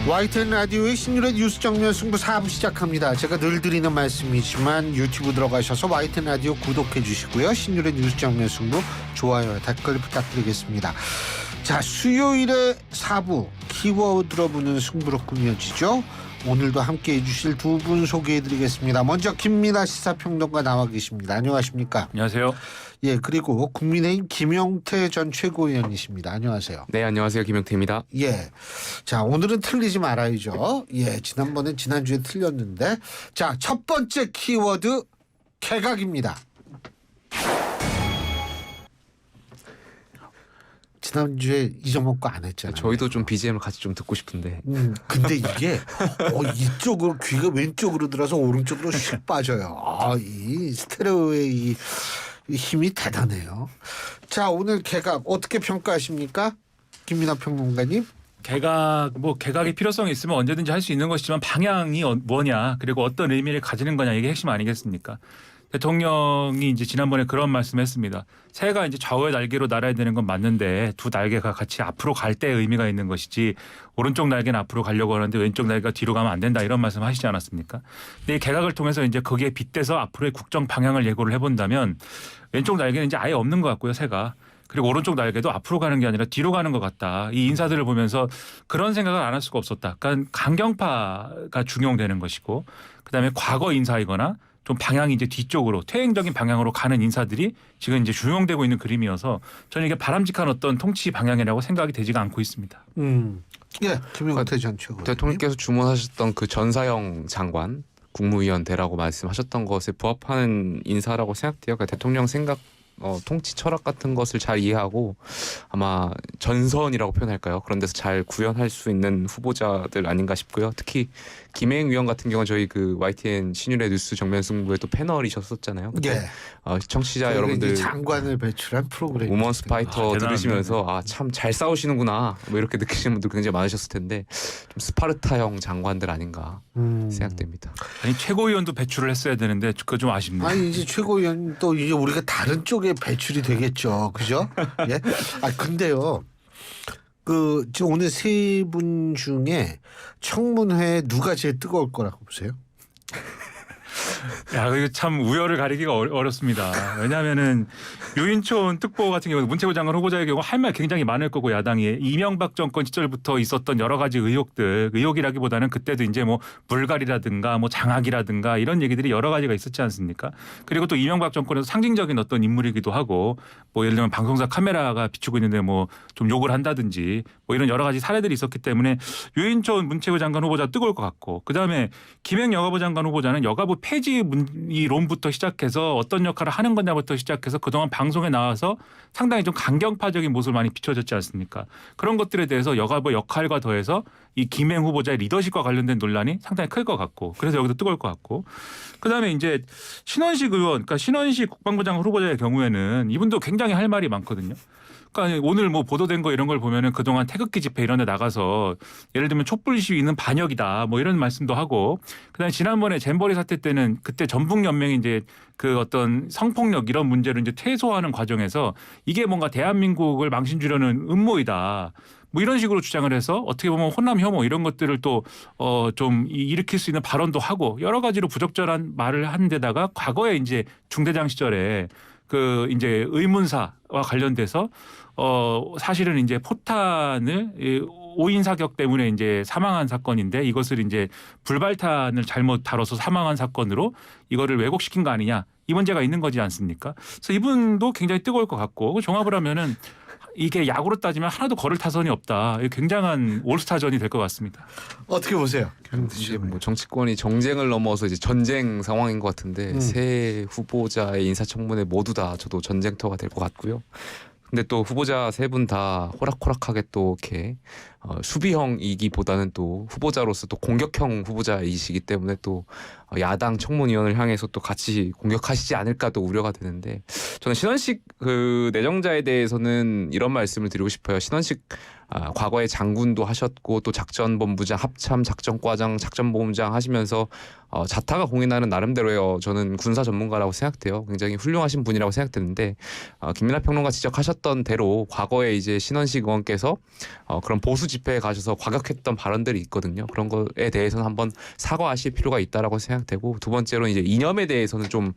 YTN 라디오의 신율의 뉴스 정면 승부 4부 시작합니다. 제가 늘 드리는 말씀이지만 유튜브 들어가셔서 YTN 라디오 구독해 주시고요. 신율의 뉴스 정면 승부 좋아요, 댓글 부탁드리겠습니다. 자, 수요일에 4부 키워드로 보는 승부로 꾸며지죠. 오늘도 함께해 주실 두 분 소개해 드리겠습니다. 먼저 김민아 시사평론가 나와 계십니다. 안녕하십니까? 안녕하세요. 예, 그리고 국민의힘 김용태 전 최고위원이십니다. 안녕하세요. 네, 안녕하세요. 김용태입니다. 예. 자, 오늘은 틀리지 말아야죠. 예, 지난주에 틀렸는데. 자, 첫 번째 키워드 개각입니다. 지난주에 잊어먹고 안 했잖아요. 저희도 좀 BGM을 같이 좀 듣고 싶은데. 근데 이게 이쪽으로 귀가 왼쪽으로 들어서 오른쪽으로 슉 빠져요. 이 스테레오의 이 힘이 대단해요. 자, 오늘 개각 어떻게 평가하십니까? 김민하 평론가님. 개각의 필요성이 있으면 언제든지 할 수 있는 것이지만 방향이 뭐냐, 그리고 어떤 의미를 가지는 거냐, 이게 핵심 아니겠습니까? 대통령이 이제 지난번에 그런 말씀했습니다. 새가 이제 좌우의 날개로 날아야 되는 건 맞는데 두 날개가 같이 앞으로 갈 때 의미가 있는 것이지 오른쪽 날개는 앞으로 가려고 하는데 왼쪽 날개가 뒤로 가면 안 된다, 이런 말씀 하시지 않았습니까? 근데 이 개각을 통해서 이제 거기에 빗대서 앞으로의 국정 방향을 예고를 해본다면 왼쪽 날개는 이제 아예 없는 것 같고요, 새가. 그리고 오른쪽 날개도 앞으로 가는 게 아니라 뒤로 가는 것 같다. 이 인사들을 보면서 그런 생각을 안 할 수가 없었다. 그러니까 강경파가 중용되는 것이고, 그다음에 과거 인사이거나 좀 방향이 이제 뒤쪽으로 퇴행적인 방향으로 가는 인사들이 지금 이제 중용되고 있는 그림이어서 저는 이게 바람직한 어떤 통치 방향이라고 생각이 되지가 않고 있습니다. 예, 김용태 전 최고. 대통령께서 주문하셨던 그 전사형 장관, 국무위원 대라고 말씀하셨던 것에 부합하는 인사라고 생각돼요. 그러니까 대통령 생각, 통치 철학 같은 것을 잘 이해하고 아마 전선이라고 표현할까요? 그런 데서 잘 구현할 수 있는 후보자들 아닌가 싶고요. 특히 김혜영 위원 같은 경우는 저희 그 YTN 신율의 뉴스 정면 승부에 또 패널이셨었잖아요. 예. 청취자 여러분들 장관을 배출한 프로그램. 우먼스 파이터 들으시면서 참 잘 싸우시는구나 뭐 이렇게 느끼시는 분들 굉장히 많으셨을 텐데 좀 스파르타형 장관들 아닌가 생각됩니다. 아니, 최고위원도 배출을 했어야 되는데 그거 좀 아쉽네요. 아니, 이제 최고위원 또 이제 우리가 다른 쪽에 배출이 되겠죠, 그죠? 예. 근데요. 지금 오늘 세 분 중에 청문회 누가 제일 뜨거울 거라고 보세요? 야, 이거 참 우열을 가리기가 어렵습니다. 왜냐하면은 유인촌 특보 같은 경우 문체부 장관 후보자의 경우 할 말 굉장히 많을 거고, 야당이 이명박 정권 시절부터 있었던 여러 가지 의혹이라기보다는 그때도 이제 뭐 불갈이라든가 뭐 장악이라든가 이런 얘기들이 여러 가지가 있었지 않습니까? 그리고 또 이명박 정권에서 상징적인 어떤 인물이기도 하고, 뭐 예를 들면 방송사 카메라가 비추고 있는데 뭐 좀 욕을 한다든지 뭐 이런 여러 가지 사례들이 있었기 때문에 유인촌 문체부 장관 후보자 뜨거울 것 같고, 그다음에 김행 여가부 장관 후보자는 여가부 폐지 이론부터 시작해서 어떤 역할을 하는 거냐부터 시작해서 그동안 방송에 나와서 상당히 좀 강경파적인 모습을 많이 비춰졌지 않습니까? 그런 것들에 대해서 여가부 역할과 더해서 이 김행 후보자의 리더십과 관련된 논란이 상당히 클 것 같고, 그래서 여기도 뜨거울 것 같고, 그다음에 이제 신원식 의원, 그러니까 신원식 국방부 장관 후보자의 경우에는 이분도 굉장히 할 말이 많거든요. 그러니까 오늘 뭐 보도된 거 이런 걸 보면은 그동안 태극기 집회 이런 데 나가서 예를 들면 촛불 시위는 반역이다 뭐 이런 말씀도 하고, 그다음에 지난번에 잼버리 사태 때는 그때 전북연맹이 이제 그 어떤 성폭력 이런 문제를 이제 퇴소하는 과정에서 이게 뭔가 대한민국을 망신 주려는 음모이다, 뭐 이런 식으로 주장을 해서 어떻게 보면 혼남 혐오 이런 것들을 또 좀 일으킬 수 있는 발언도 하고 여러 가지로 부적절한 말을 한 데다가 과거에 이제 중대장 시절에 그 이제 의문사와 관련돼서 사실은 이제 포탄을 오인 사격 때문에 이제 사망한 사건인데 이것을 이제 불발탄을 잘못 다뤄서 사망한 사건으로 이거를 왜곡시킨 거 아니냐, 이 문제가 있는 거지 않습니까? 그래서 이분도 굉장히 뜨거울 것 같고, 종합을 하면은 이게 야구로 따지면 하나도 걸을 타선이 없다. 굉장한 올스타전이 될 것 같습니다. 어떻게 보세요? 이제 뭐 정치권이 정쟁을 넘어서 이제 전쟁 상황인 것 같은데 새 후보자의 인사청문회 모두 다 저도 전쟁터가 될 것 같고요. 근데 또 후보자 세 분 다 호락호락하게 또 이렇게 수비형이기보다는 또 후보자로서 또 공격형 후보자이시기 때문에 또 야당 청문위원을 향해서 또 같이 공격하시지 않을까 또 우려가 되는데, 저는 신원식 그 내정자에 대해서는 이런 말씀을 드리고 싶어요. 신원식 과거에 장군도 하셨고 또 작전본부장, 합참 작전과장, 작전본부장 하시면서 자타가 공인하는 나름대로의 저는 군사 전문가라고 생각돼요. 굉장히 훌륭하신 분이라고 생각되는데 김민하 평론가 지적하셨던 대로 과거에 이제 신원식 의원께서 그런 보수 집회에 가셔서 과격했던 발언들이 있거든요. 그런 거에 대해서는 한번 사과하실 필요가 있다라고 생각되고 두 번째로 이제 이념에 대해서는 좀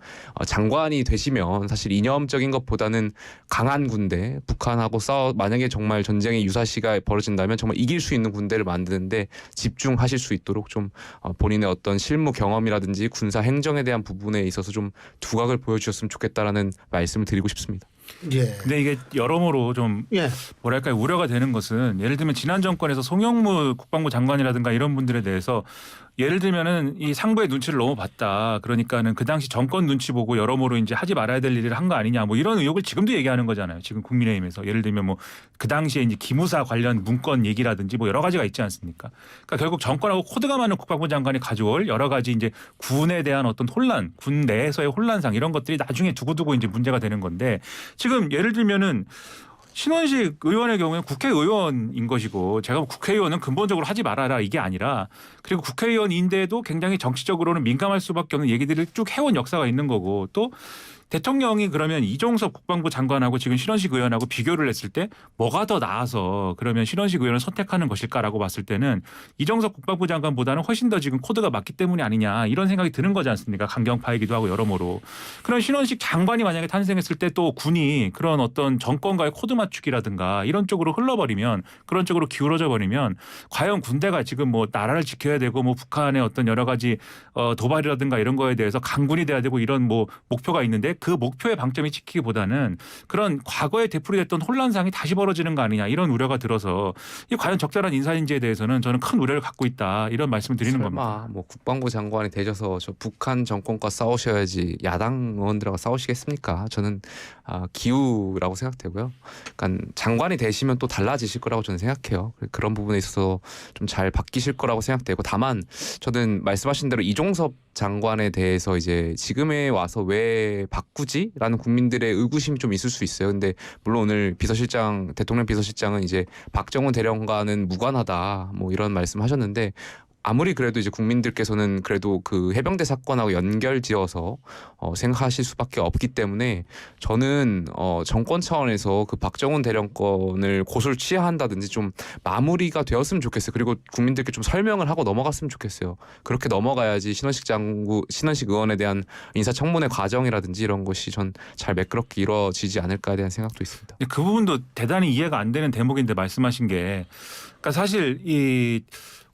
장관이 되시면 사실 이념적인 것보다는 강한 군대, 북한하고 만약에 정말 전쟁의 유사시가 벌어진다면 정말 이길 수 있는 군대를 만드는데 집중하실 수 있도록 좀 본인의 어떤 실무 경험이라든지 군사 행정에 대한 부분에 있어서 좀 두각을 보여주셨으면 좋겠다라는 말씀을 드리고 싶습니다. 예. 근데 이게 여러모로 좀 예. 뭐랄까요 우려가 되는 것은 예를 들면 지난 정권에서 송영무 국방부 장관이라든가 이런 분들에 대해서 예를 들면은 이 상부의 눈치를 너무 봤다. 그러니까는 그 당시 정권 눈치 보고 여러모로 이제 하지 말아야 될 일을 한 거 아니냐. 뭐 이런 의혹을 지금도 얘기하는 거잖아요. 지금 국민의힘에서 예를 들면 뭐 그 당시에 이제 기무사 관련 문건 얘기라든지 뭐 여러 가지가 있지 않습니까? 그러니까 결국 정권하고 코드가 맞는 국방부 장관이 가져올 여러 가지 이제 군에 대한 어떤 혼란, 군 내에서의 혼란상 이런 것들이 나중에 두고두고 이제 문제가 되는 건데 지금 예를 들면은. 신원식 의원의 경우에는 국회의원인 것이고 제가 국회의원은 근본적으로 하지 말아라 이게 아니라 그리고 국회의원인데도 굉장히 정치적으로는 민감할 수밖에 없는 얘기들을 쭉 해온 역사가 있는 거고 또 대통령이 그러면 이종섭 국방부 장관하고 지금 신원식 의원하고 비교를 했을 때 뭐가 더 나아서 그러면 신원식 의원을 선택하는 것일까라고 봤을 때는 이종섭 국방부 장관보다는 훨씬 더 지금 코드가 맞기 때문이 아니냐 이런 생각이 드는 거지 않습니까? 강경파이기도 하고 여러모로. 그런 신원식 장관이 만약에 탄생했을 때 또 군이 그런 어떤 정권과의 코드 맞추기라든가 이런 쪽으로 흘러버리면 그런 쪽으로 기울어져 버리면 과연 군대가 지금 뭐 나라를 지켜야 되고 뭐 북한의 어떤 여러 가지 도발이라든가 이런 거에 대해서 강군이 돼야 되고 이런 뭐 목표가 있는데 그 목표의 방점이 찍히기보다는 그런 과거에 되풀이됐던 혼란상이 다시 벌어지는 거 아니냐 이런 우려가 들어서 이 과연 적절한 인사인지에 대해서는 저는 큰 우려를 갖고 있다 이런 말씀을 드리는 겁니다. 뭐 국방부 장관이 되셔서 저 북한 정권과 싸우셔야지 야당 의원들하고 싸우시겠습니까? 저는 기우라고 생각되고요. 그러니까 장관이 되시면 또 달라지실 거라고 저는 생각해요. 그런 부분에 있어서 좀 잘 바뀌실 거라고 생각되고 다만 저는 말씀하신 대로 이종섭 장관에 대해서 이제 지금에 와서 왜 바꾸지라는 국민들의 의구심이 좀 있을 수 있어요. 근데 물론 오늘 대통령 비서실장은 이제 박정훈 대령과는 무관하다 뭐 이런 말씀하셨는데 아무리 그래도 이제 국민들께서는 그래도 그 해병대 사건하고 연결지어서 생각하실 수밖에 없기 때문에 저는 정권 차원에서 그 박정훈 대령권을 고소를 취하한다든지 좀 마무리가 되었으면 좋겠어요. 그리고 국민들께 좀 설명을 하고 넘어갔으면 좋겠어요. 그렇게 넘어가야지 신원식 의원에 대한 인사청문회 과정이라든지 이런 것이 전 잘 매끄럽게 이루어지지 않을까에 대한 생각도 있습니다. 그 부분도 대단히 이해가 안 되는 대목인데 말씀하신 게 그러니까 사실 이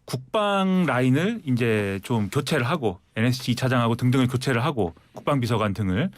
국방 라인을 이제 좀 교체를 하고 NSC 2차장하고 등등을 교체를 하고 국방비서관 등을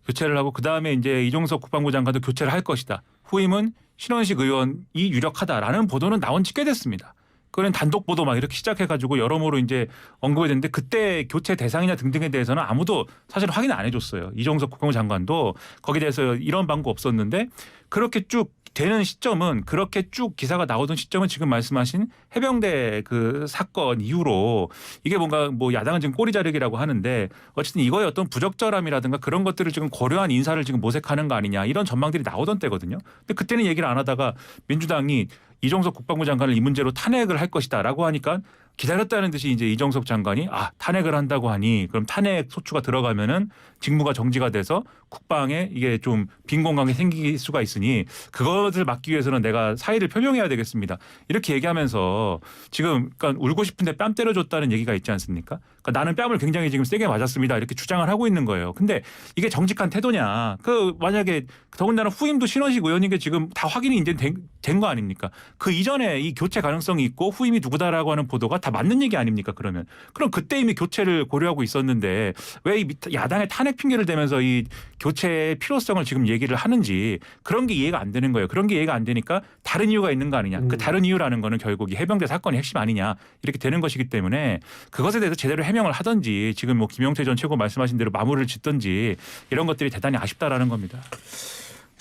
교체를 하고 그다음에 이제 이종석 국방부 장관도 교체를 할 것이다. 후임은 신원식 의원이 유력하다라는 보도는 나온 지 꽤 됐습니다. 그런 단독 보도 막 이렇게 시작해가지고 여러모로 이제 언급이 됐는데 그때 교체 대상이냐 등등에 대해서는 아무도 사실 확인 안 해줬어요. 이종석 국방부 장관도 거기에 대해서 이런 방법 없었는데 그렇게 쭉 되는 시점은 그렇게 쭉 기사가 나오던 시점은 지금 말씀하신 해병대 그 사건 이후로 이게 뭔가 뭐 야당은 지금 꼬리 자르기라고 하는데 어쨌든 이거의 어떤 부적절함이라든가 그런 것들을 지금 고려한 인사를 지금 모색하는 거 아니냐 이런 전망들이 나오던 때거든요. 근데 그때는 얘기를 안 하다가 민주당이 이종석 국방부 장관을 이 문제로 탄핵을 할 것이다라고 하니까 기다렸다는 듯이 이제 이종석 장관이 탄핵을 한다고 하니 그럼 탄핵 소추가 들어가면은 직무가 정지가 돼서 국방에 이게 좀 빈 공간이 생길 수가 있으니 그것을 막기 위해서는 내가 사의를 표명해야 되겠습니다. 이렇게 얘기하면서 지금 그러니까 울고 싶은데 뺨 때려줬다는 얘기가 있지 않습니까? 그러니까 나는 뺨을 굉장히 지금 세게 맞았습니다. 이렇게 주장을 하고 있는 거예요. 근데 이게 정직한 태도냐? 그 만약에 더군다나 후임도 신원식 의원인 게 지금 다 확인이 이제 된 거 아닙니까? 그 이전에 이 교체 가능성이 있고 후임이 누구다라고 하는 보도가 다 맞는 얘기 아닙니까? 그러면 그럼 그때 이미 교체를 고려하고 있었는데 왜 이 야당의 탄핵 핑계를 대면서 이 교체의 필요성을 지금 얘기를 하는지 그런 게 이해가 안 되는 거예요. 그런 게 이해가 안 되니까 다른 이유가 있는 거 아니냐. 그 다른 이유라는 거는 결국 이 해병대 사건이 핵심 아니냐 이렇게 되는 것이기 때문에 그것에 대해서 제대로 해명을 하든지 지금 뭐 김영태 전 최고 말씀하신 대로 마무리를 짓든지 이런 것들이 대단히 아쉽다라는 겁니다.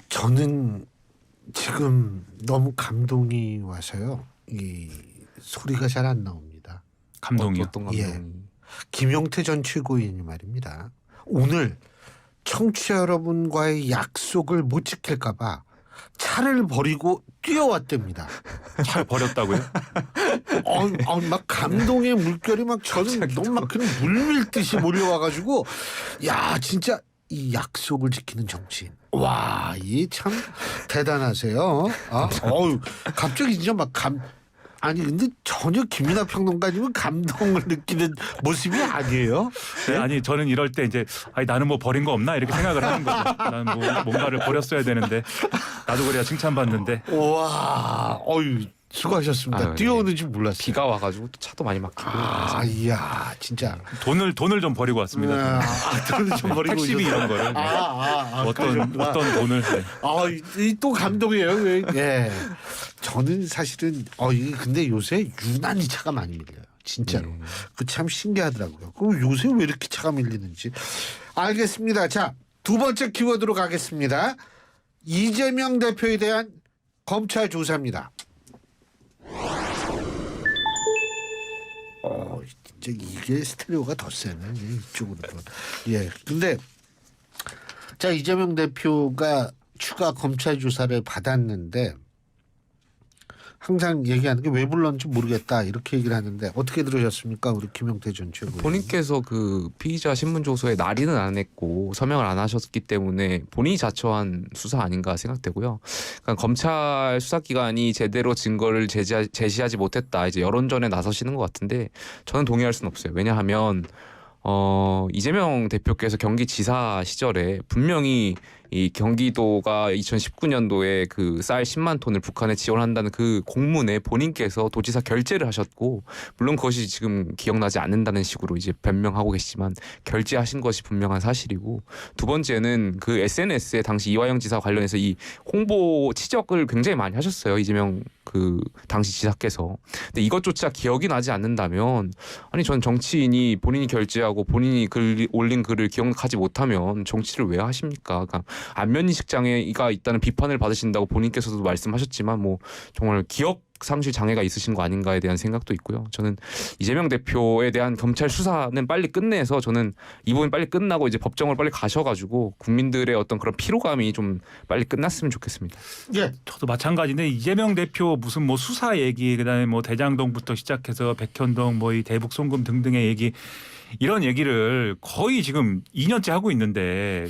저는 지금 너무 감동이 와서요. 이 소리가 잘 안 나옵니다. 감동이요. 어떤 감동이? 예. 김용태 전 최고위원이 말입니다. 오늘 청취자 여러분과의 약속을 못 지킬까 봐 차를 버리고 뛰어왔답니다. 잘 버렸다고요? 막 감동의 물결이 막 저는 너무 막 그냥 물밀듯이 몰려와가지고 야 진짜 이 약속을 지키는 정치인. 와, 이 참 대단하세요. 갑자기 진짜 아니 근데 전혀 김민하 평론가님은 감동을 느끼는 모습이 아니에요. 네, 아니 저는 이럴 때 이제 나는 뭐 버린 거 없나 이렇게 생각을 하는 거죠. 나는 뭐 뭔가를 버렸어야 되는데 나도 그래야 칭찬받는데. 와, 수고하셨습니다. 아유, 뛰어오는 줄 몰랐어요. 비가 와가지고 또 차도 많이 막히고. 이야, 진짜. 돈을 좀 버리고 왔습니다. 돈을 좀 버리고 택시비 이런 거를. 어떤 돈을. 네. 또 감동이에요. 예. 저는 사실은 이게 근데 요새 유난히 차가 많이 밀려요. 진짜로. 그 참 신기하더라고요. 그럼 요새 왜 이렇게 차가 밀리는지. 알겠습니다. 자, 두 번째 키워드로 가겠습니다. 이재명 대표에 대한 검찰 조사입니다. 진짜 이게 스테레오가 더 세네. 이쪽으로. 예. 근데 자, 이재명 대표가 추가 검찰 조사를 받았는데 항상 얘기하는 게 왜 불렀는지 모르겠다 이렇게 얘기를 하는데 어떻게 들으셨습니까? 우리 김용태 전 최고위원. 본인께서 그 피의자 신문 조서에 날인은 안 했고 서명을 안 하셨기 때문에 본인이 자처한 수사 아닌가 생각되고요. 그러니까 검찰 수사기관이 제대로 증거를 제시하지 못했다. 이제 여론전에 나서시는 것 같은데 저는 동의할 수는 없어요. 왜냐하면 이재명 대표께서 경기지사 시절에 분명히 이 경기도가 2019년도에 그 쌀 10만 톤을 북한에 지원한다는 그 공문에 본인께서 도지사 결재를 하셨고, 물론 그것이 지금 기억나지 않는다는 식으로 이제 변명하고 계시지만 결재하신 것이 분명한 사실이고, 두 번째는 그 SNS에 당시 이화영 지사 관련해서 이 홍보 치적을 굉장히 많이 하셨어요. 이재명 그 당시 지사께서. 근데 이것조차 기억이 나지 않는다면, 아니 전 정치인이 본인이 결재하고 본인이 올린 글을 기억하지 못하면 정치를 왜 하십니까? 그러니까 안면인식 장애가 있다는 비판을 받으신다고 본인께서도 말씀하셨지만 뭐 정말 기억 상실 장애가 있으신 거 아닌가에 대한 생각도 있고요. 저는 이재명 대표에 대한 검찰 수사는 빨리 끝내서 저는 이 부분이 빨리 끝나고 이제 법정을 빨리 가셔가지고 국민들의 어떤 그런 피로감이 좀 빨리 끝났으면 좋겠습니다. 예, 저도 마찬가지인데 이재명 대표 무슨 뭐 수사 얘기 그다음에 뭐 대장동부터 시작해서 백현동 뭐 이 대북 송금 등등의 얘기 이런 얘기를 거의 지금 2년째 하고 있는데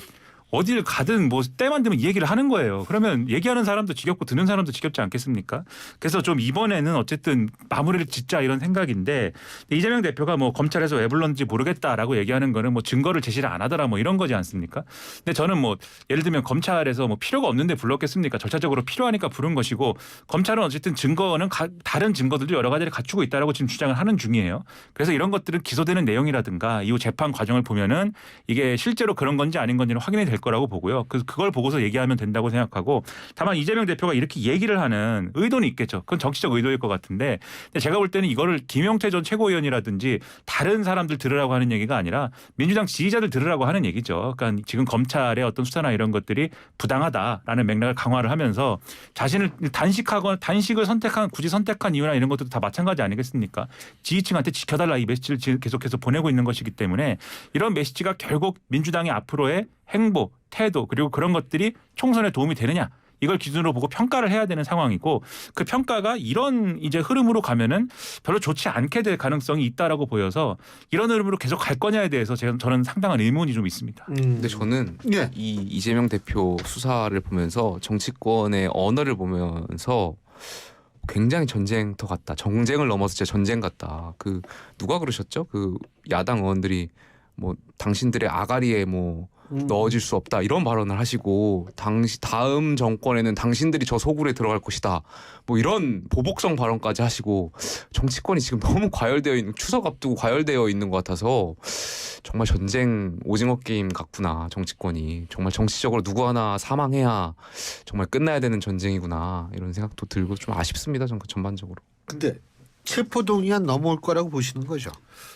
어딜 가든 뭐 때만 되면 이 얘기를 하는 거예요. 그러면 얘기하는 사람도 지겹고 듣는 사람도 지겹지 않겠습니까? 그래서 좀 이번에는 어쨌든 마무리를 짓자 이런 생각인데 이재명 대표가 뭐 검찰에서 왜 불렀는지 모르겠다라고 얘기하는 거는 뭐 증거를 제시를 안 하더라 뭐 이런 거지 않습니까? 근데 저는 뭐 예를 들면 검찰에서 뭐 필요가 없는데 불렀겠습니까? 절차적으로 필요하니까 부른 것이고 검찰은 어쨌든 증거는 다른 증거들도 여러 가지를 갖추고 있다라고 지금 주장을 하는 중이에요. 그래서 이런 것들은 기소되는 내용이라든가 이후 재판 과정을 보면은 이게 실제로 그런 건지 아닌 건지는 확인이 될 거라고 보고요. 그걸 보고서 얘기하면 된다고 생각하고 다만 이재명 대표가 이렇게 얘기를 하는 의도는 있겠죠. 그건 정치적 의도일 것 같은데 근데 제가 볼 때는 이거를 김용태 전 최고위원이라든지 다른 사람들 들으라고 하는 얘기가 아니라 민주당 지지자들 들으라고 하는 얘기죠. 그러니까 지금 검찰의 어떤 수사나 이런 것들이 부당하다라는 맥락을 강화를 하면서 자신을 단식을 굳이 선택한 이유나 이런 것들도 다 마찬가지 아니겠습니까? 지지층한테 지켜달라 이 메시지를 계속해서 보내고 있는 것이기 때문에 이런 메시지가 결국 민주당의 앞으로의 행보, 태도 그리고 그런 것들이 총선에 도움이 되느냐 이걸 기준으로 보고 평가를 해야 되는 상황이고 그 평가가 이런 이제 흐름으로 가면은 별로 좋지 않게 될 가능성이 있다라고 보여서 이런 흐름으로 계속 갈 거냐에 대해서 저는 상당한 의문이 좀 있습니다. 근데 저는 예. 이 이재명 대표 수사를 보면서 정치권의 언어를 보면서 굉장히 전쟁터 같다. 정쟁을 넘어서 진짜 전쟁 같다. 그 누가 그러셨죠? 그 야당 의원들이 뭐 당신들의 아가리에 뭐 넣어질 수 없다 이런 발언을 하시고 다음 정권에는 당신들이 저 소굴에 들어갈 것이다 뭐 이런 보복성 발언까지 하시고 정치권이 지금 너무 과열되어 있는 추석 앞두고 과열되어 있는 것 같아서 정말 전쟁 오징어 게임 같구나. 정치권이 정말 정치적으로 누구 하나 사망해야 정말 끝나야 되는 전쟁이구나 이런 생각도 들고 좀 아쉽습니다. 전반적으로. 근데 체포동의안 넘어올 거라고 보시는 거죠?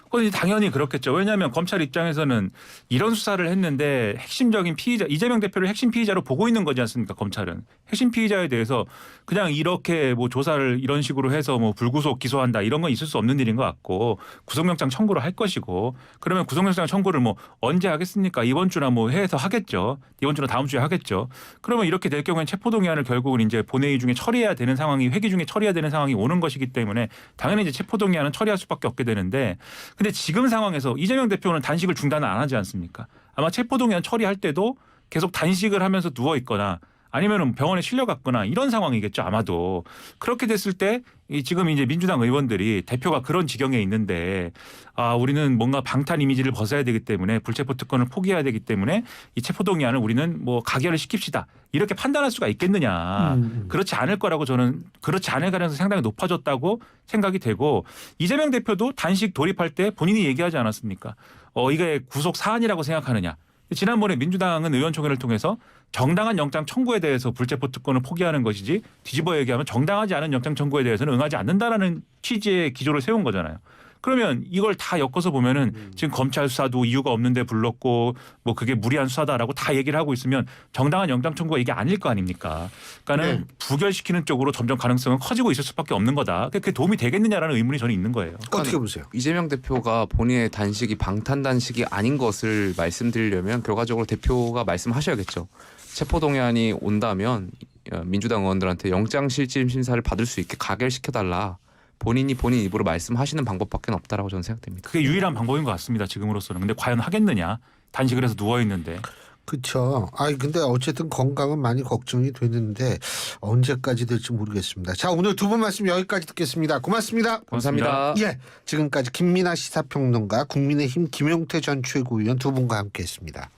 그건 당연히 그렇겠죠. 왜냐하면 검찰 입장에서는 이런 수사를 했는데 핵심적인 피의자 이재명 대표를 핵심 피의자로 보고 있는 거지 않습니까? 검찰은 핵심 피의자에 대해서 그냥 이렇게 뭐 조사를 이런 식으로 해서 뭐 불구속 기소한다 이런 건 있을 수 없는 일인 것 같고 구속영장 청구를 할 것이고 그러면 구속영장 청구를 뭐 언제 하겠습니까? 이번 주나 뭐 해서 하겠죠. 이번 주나 다음 주에 하겠죠. 그러면 이렇게 될 경우에는 체포동의안을 결국은 이제 본회의 중에 처리해야 되는 상황이 회기 중에 처리해야 되는 상황이 오는 것이기 때문에 당연히 이제 체포동의안은 처리할 수밖에 없게 되는데. 근데 지금 상황에서 이재명 대표는 단식을 중단을 안 하지 않습니까? 아마 체포동의안 처리할 때도 계속 단식을 하면서 누워 있거나 아니면은 병원에 실려갔거나 이런 상황이겠죠 아마도. 그렇게 됐을 때 지금 이제 민주당 의원들이 대표가 그런 지경에 있는데 우리는 뭔가 방탄 이미지를 벗어야 되기 때문에 불체포 특권을 포기해야 되기 때문에 이 체포동의안을 우리는 뭐 가결을 시킵시다 이렇게 판단할 수가 있겠느냐. 그렇지 않을 거라고 저는 그렇지 않을 가능성이 상당히 높아졌다고 생각이 되고 이재명 대표도 단식 돌입할 때 본인이 얘기하지 않았습니까? 이게 구속 사안이라고 생각하느냐. 지난번에 민주당은 의원총회를 통해서 정당한 영장 청구에 대해서 불체포 특권을 포기하는 것이지 뒤집어 얘기하면 정당하지 않은 영장 청구에 대해서는 응하지 않는다라는 취지의 기조를 세운 거잖아요. 그러면 이걸 다 엮어서 보면은 지금 검찰 수사도 이유가 없는데 불렀고 뭐 그게 무리한 수사다라고 다 얘기를 하고 있으면 정당한 영장 청구가 이게 아닐 거 아닙니까? 그러니까는 네. 부결시키는 쪽으로 점점 가능성은 커지고 있을 수밖에 없는 거다. 그게 도움이 되겠느냐라는 의문이 저는 있는 거예요. 어떻게 보세요? 이재명 대표가 본인의 단식이 방탄 단식이 아닌 것을 말씀드리려면 결과적으로 대표가 말씀하셔야겠죠. 체포동의안이 온다면 민주당 의원들한테 영장실질 심사를 받을 수 있게 가결시켜달라. 본인이 본인 입으로 말씀하시는 방법밖에 없다라고 저는 생각됩니다. 그게 유일한 방법인 것 같습니다. 지금으로서는. 근데 과연 하겠느냐. 단식을 해서 누워 있는데. 그렇죠. 근데 어쨌든 건강은 많이 걱정이 되는데 언제까지 될지 모르겠습니다. 자, 오늘 두 분 말씀 여기까지 듣겠습니다. 고맙습니다. 감사합니다. 예, 지금까지 김민아 시사평론가, 국민의힘 김용태 전 최고위원 두 분과 함께했습니다.